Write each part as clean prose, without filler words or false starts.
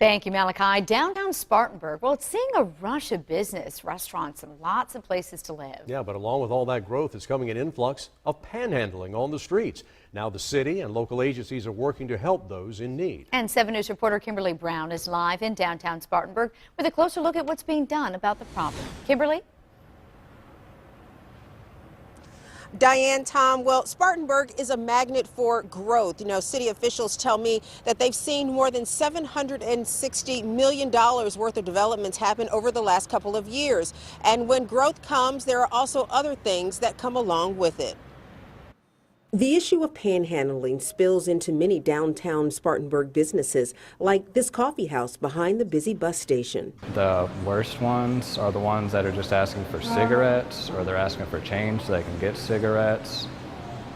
Thank you, Malachi. Downtown Spartanburg, well, it's seeing a rush of business, restaurants, and lots of places to live. Yeah, but along with all that growth is coming an influx of panhandling on the streets. Now the city and local agencies are working to help those in need. And 7 News reporter Kimberly Brown is live in downtown Spartanburg with a closer look at what's being done about the problem. Kimberly? Diane, Tom, well, Spartanburg is a magnet for growth. You know, city officials tell me that they've seen more than $760 million worth of developments happen over the last couple of years. And when growth comes, there are also other things that come along with it. The issue of panhandling spills into many downtown Spartanburg businesses, like this coffee house behind the busy bus station. The worst ones are the ones that are just asking for cigarettes, or they're asking for change so they can get cigarettes.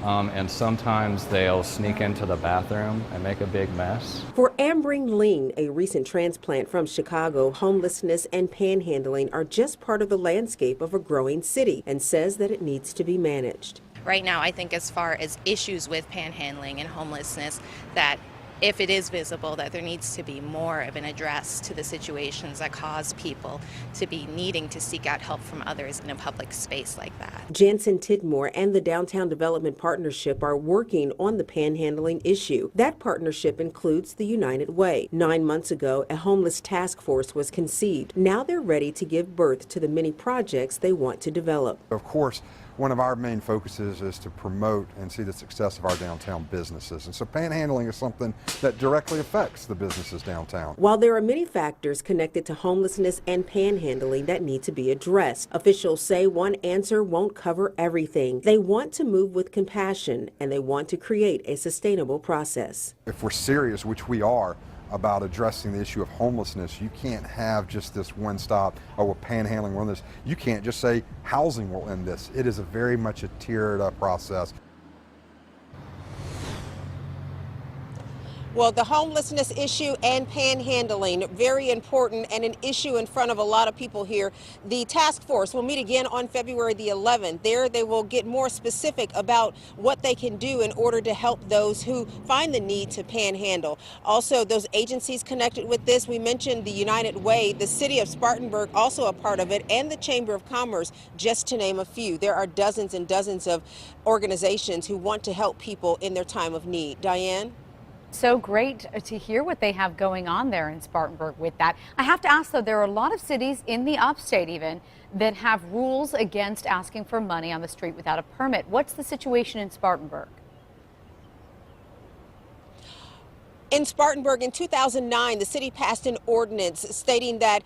And sometimes they'll sneak into the bathroom and make a big mess. For Ambring Lean, a recent transplant from Chicago, homelessness and panhandling are just part of the landscape of a growing city, and says that it needs to be managed. Right now, I think as far as issues with panhandling and homelessness, that if it is visible, that there needs to be more of an address to the situations that cause people to be needing to seek out help from others in a public space like that. Jansen Tidmore and the Downtown Development Partnership are working on the panhandling issue. That partnership includes the United Way. 9 months ago, a homeless task force was conceived. Now they're ready to give birth to the many projects they want to develop. Of course, one of our main focuses is to promote and see the success of our downtown businesses. And so panhandling is something that directly affects the businesses downtown. While there are many factors connected to homelessness and panhandling that need to be addressed, officials say one answer won't cover everything. They want to move with compassion, and they want to create a sustainable process. If we're serious, which we are, about addressing the issue of homelessness, you can't have just this one stop, oh, well, panhandling will end this. You can't just say housing will end this. It is a very much a tiered up process. Well, the homelessness issue and panhandling, very important and an issue in front of a lot of people here. The task force will meet again on February the 11th. There they will get more specific about what they can do in order to help those who find the need to panhandle. Also, those agencies connected with this, we mentioned the United Way, the city of Spartanburg also a part of it, and the Chamber of Commerce, just to name a few. There are dozens and dozens of organizations who want to help people in their time of need. Diane? So great to hear what they have going on there in Spartanburg with that. I have to ask, though, there are a lot of cities in the upstate even that have rules against asking for money on the street without a permit. What's the situation in Spartanburg? In Spartanburg in 2009, the city passed an ordinance stating that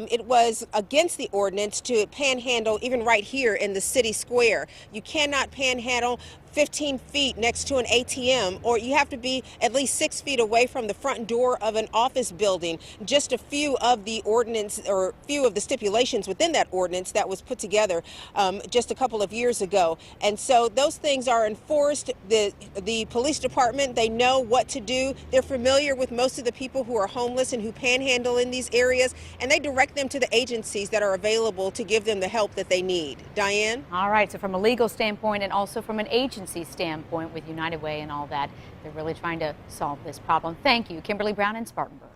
it was against the ordinance to panhandle even right here in the city square. You cannot panhandle 15 feet next to an ATM, or you have to be at least 6 feet away from the front door of an office building. Just a few of the ordinance, or few of the stipulations within that ordinance that was put together just a couple of years ago. And so those things are enforced. The police department, they know what to do. They're familiar with most of the people who are homeless and who panhandle in these areas, and they direct them to the agencies that are available to give them the help that they need. Diane? All right, so from a legal standpoint and also from an agency standpoint with United Way and all that, they're really trying to solve this problem. Thank you, Kimberly Brown in Spartanburg.